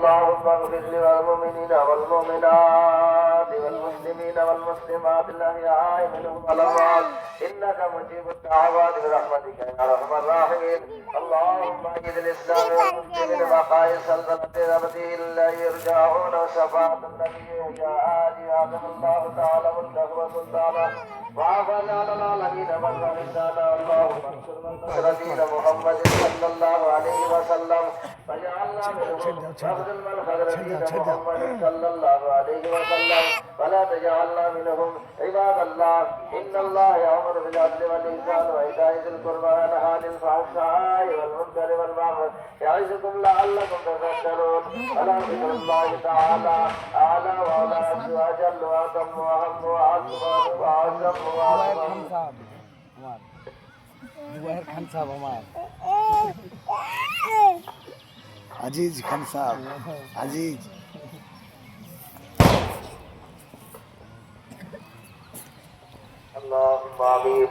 اللهم اغفر للمؤمنين والمؤمنات والمسلمين والمسلمات الأحياء منهم والأموات إنك مجيب الدعوات برحمتك يا أرحم الراحمين. اللهم أيد الإسلام والمسلمين بقاء سلطنة أبدي لا يرجعون وشفاعة النبي جاء آدم الله تعالى ملكه وسلطانه وعافانا على العالمين من ولدنا. اللهم انصر من نصر دين محمد صلى الله عليه وسلم فجعلنا منهم واخذل من خذل دين محمد صلى الله عليه وسلم ولا تجعلنا منهم. عباد الله إن الله يأمر بالعدل والإحسان وإيتاء ذي القربى وينهى عن الفحشاء والمنكر والبغي يعظكم لعلكم تذكرون. ألا ذكر الله تعالى أعلى وأعلى وأجل وأتم وأهم وأكبر وأعظم وأعظم. আজিজ খান সাহেব আজিজ اللهم آمين.